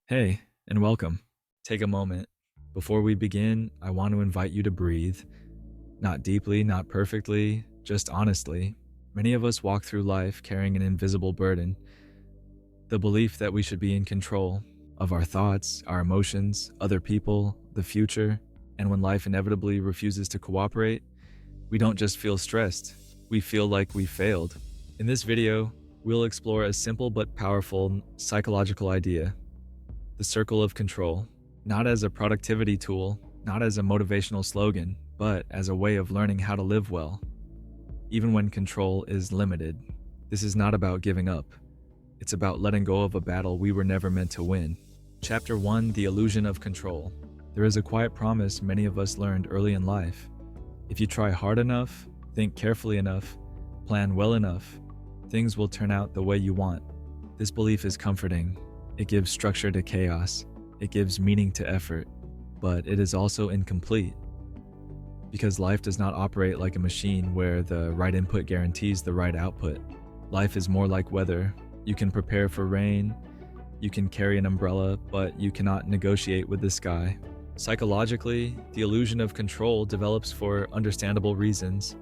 Hey, and welcome. Take a moment. Before we begin, I want to invite you to breathe. Not deeply, not perfectly, just honestly. Many of us walk through life carrying an invisible burden, the belief that we should be in control of our thoughts, our emotions, other people, the future. And when life inevitably refuses to cooperate, we don't just feel stressed, we feel like we failed. In this video, we'll explore a simple but powerful psychological idea: the circle of control, not as a productivity tool, not as a motivational slogan, but as a way of learning how to live well, even when control is limited. This is not about giving up. It's about letting go of a battle we were never meant to win. Chapter 1: The Illusion of Control. There is a quiet promise many of us learned early in life. If you try hard enough, think carefully enough, plan well enough, things will turn out the way you want. This belief is comforting. It gives structure to chaos. It gives meaning to effort. But it is also incomplete. Because life does not operate like a machine where the right input guarantees the right output. Life is more like weather. You can prepare for rain, you can carry an umbrella, but you cannot negotiate with the sky. Psychologically, the illusion of control develops for understandable reasons.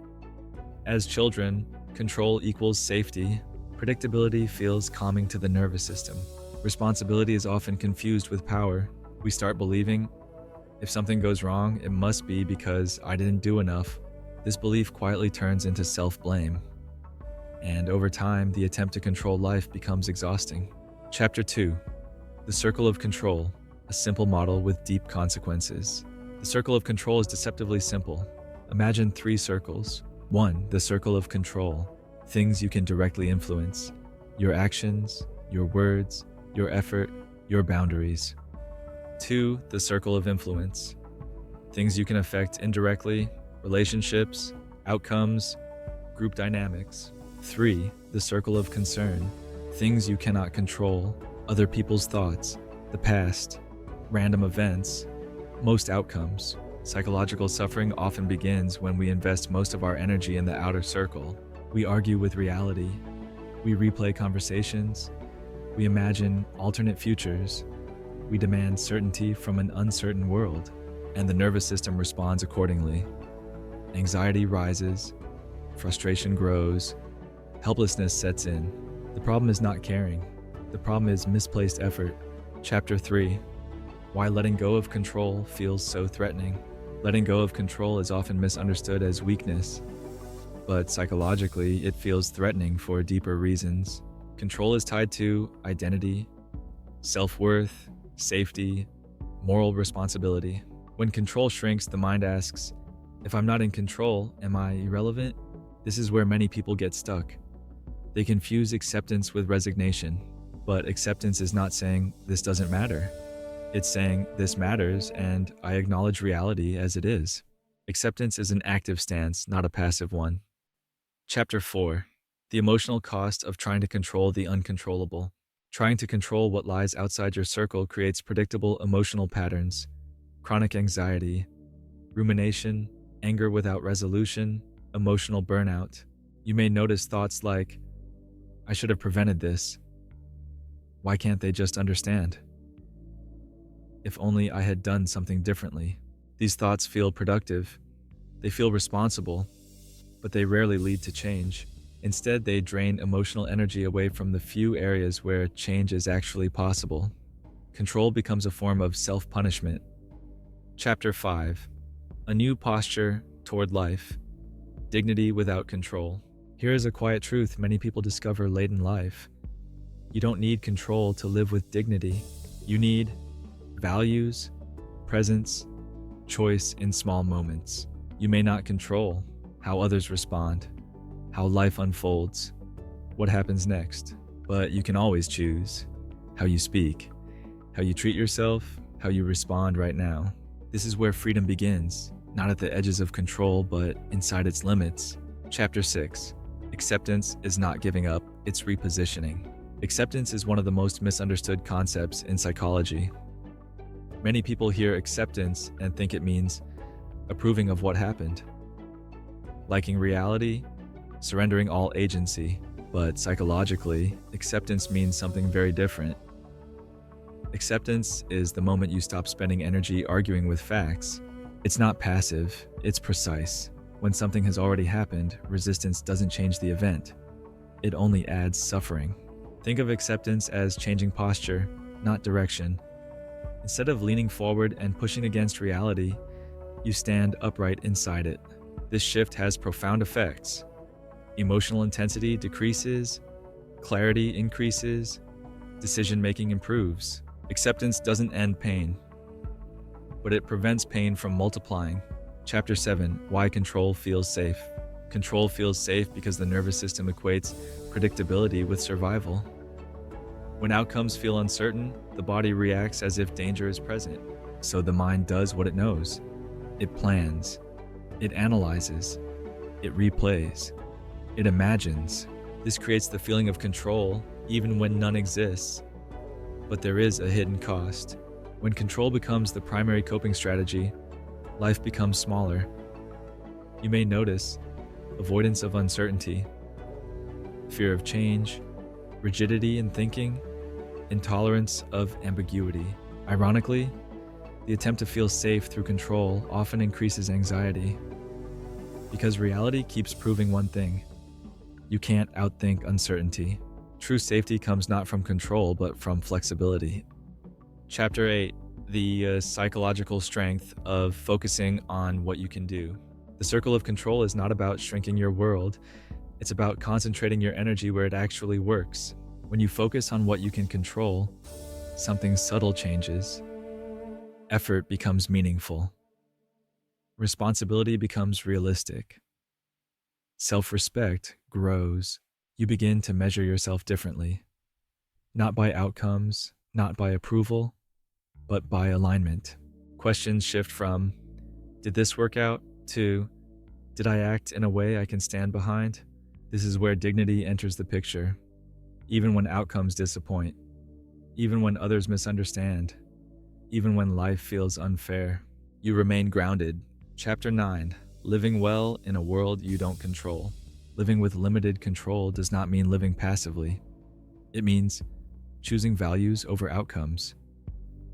As children, control equals safety. Predictability feels calming to the nervous system. Responsibility is often confused with power. We start believing, if something goes wrong, it must be because I didn't do enough. This belief quietly turns into self-blame. And over time, the attempt to control life becomes exhausting. Chapter 2: The Circle of Control, a simple model with deep consequences. The circle of control is deceptively simple. Imagine 3 circles. 1. The circle of control. Things you can directly influence. Your actions, your words, your effort, your boundaries. 2. The circle of influence. Things you can affect indirectly, relationships, outcomes, group dynamics. 3. The circle of concern. Things you cannot control, other people's thoughts, the past, random events, most outcomes. Psychological suffering often begins when we invest most of our energy in the outer circle. We argue with reality. We replay conversations. We imagine alternate futures. We demand certainty from an uncertain world, and the nervous system responds accordingly. Anxiety rises, frustration grows, helplessness sets in. The problem is not caring. The problem is misplaced effort. Chapter 3: Why letting go of control feels so threatening. Letting go of control is often misunderstood as weakness, but psychologically, it feels threatening for deeper reasons. Control is tied to identity, self-worth, safety, moral responsibility. When control shrinks, the mind asks, if I'm not in control, am I irrelevant? This is where many people get stuck. They confuse acceptance with resignation, but acceptance is not saying this doesn't matter. It's saying this matters and I acknowledge reality as it is. Acceptance is an active stance, not a passive one. Chapter 4: The Emotional Cost of Trying to Control the Uncontrollable. Trying to control what lies outside your circle creates predictable emotional patterns, chronic anxiety, rumination, anger without resolution, emotional burnout. You may notice thoughts like, I should have prevented this. Why can't they just understand? If only I had done something differently. These thoughts feel productive. They feel responsible, but they rarely lead to change. Instead, they drain emotional energy away from the few areas where change is actually possible. Control becomes a form of self-punishment. Chapter 5: A New Posture Toward Life. Dignity without control. Here is a quiet truth many people discover late in life. You don't need control to live with dignity. You need values, presence, choice in small moments. You may not control how others respond, how life unfolds, what happens next, but you can always choose how you speak, how you treat yourself, how you respond right now. This is where freedom begins, not at the edges of control, but inside its limits. Chapter 6: Acceptance is not giving up, it's repositioning. Acceptance is one of the most misunderstood concepts in psychology. Many people hear acceptance and think it means approving of what happened, liking reality, surrendering all agency. But psychologically, acceptance means something very different. Acceptance is the moment you stop spending energy arguing with facts. It's not passive, it's precise. When something has already happened, resistance doesn't change the event. It only adds suffering. Think of acceptance as changing posture, not direction. Instead of leaning forward and pushing against reality, you stand upright inside it. This shift has profound effects. Emotional intensity decreases, clarity increases, decision-making improves. Acceptance doesn't end pain, but it prevents pain from multiplying. Chapter 7, Why Control Feels Safe. Control feels safe because the nervous system equates predictability with survival. When outcomes feel uncertain, the body reacts as if danger is present. So the mind does what it knows. It plans. It analyzes. It replays. It imagines. This creates the feeling of control, even when none exists. But there is a hidden cost. When control becomes the primary coping strategy, life becomes smaller. You may notice avoidance of uncertainty, fear of change, rigidity in thinking, intolerance of ambiguity. Ironically, the attempt to feel safe through control often increases anxiety, because reality keeps proving one thing: you can't outthink uncertainty. True safety comes not from control, but from flexibility. Chapter 8, the psychological strength of focusing on what you can do. The circle of control is not about shrinking your world, it's about concentrating your energy where it actually works. When you focus on what you can control, something subtle changes. Effort becomes meaningful. Responsibility becomes realistic. Self-respect grows. You begin to measure yourself differently. Not by outcomes, not by approval, but by alignment. Questions shift from, did this work out? To, did I act in a way I can stand behind? This is where dignity enters the picture. Even when outcomes disappoint, even when others misunderstand, even when life feels unfair, you remain grounded. Chapter 9, Living Well in a World You Don't Control. Living with limited control does not mean living passively. It means choosing values over outcomes,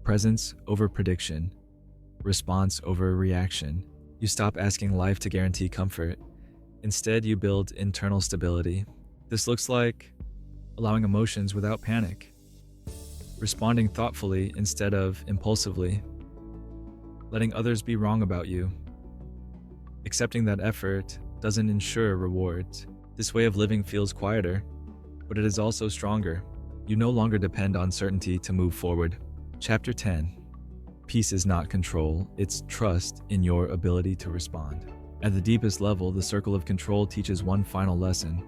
presence over prediction, response over reaction. You stop asking life to guarantee comfort. Instead, you build internal stability. This looks like allowing emotions without panic, responding thoughtfully instead of impulsively, letting others be wrong about you, accepting that effort doesn't ensure rewards. This way of living feels quieter, but it is also stronger. You no longer depend on certainty to move forward. Chapter 10. Peace is not control, it's trust in your ability to respond. At the deepest level, the circle of control teaches one final lesson.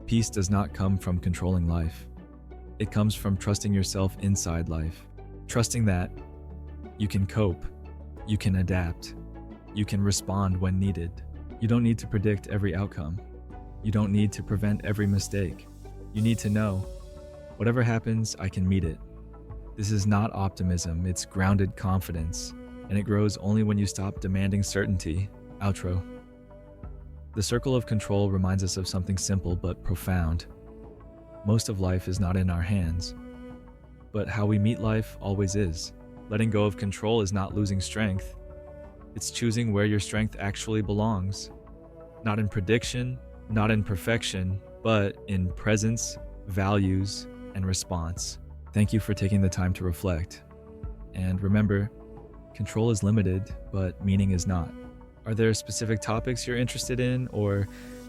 Peace does not come from controlling life. It comes from trusting yourself inside life. Trusting that you can cope, you can adapt, you can respond when needed. You don't need to predict every outcome. You don't need to prevent every mistake. You need to know, whatever happens, I can meet it. This is not optimism, it's grounded confidence, and it grows only when you stop demanding certainty. Outro. The circle of control reminds us of something simple but profound. Most of life is not in our hands, but how we meet life always is. Letting go of control is not losing strength. It's choosing where your strength actually belongs. Not in prediction, not in perfection, but in presence, values, and response. Thank you for taking the time to reflect. And remember, control is limited, but meaning is not. Are there specific topics you're interested in or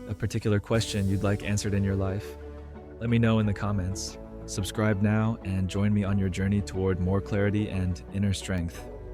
a particular question you'd like answered in your life? Let me know in the comments. Subscribe now and join me on your journey toward more clarity and inner strength.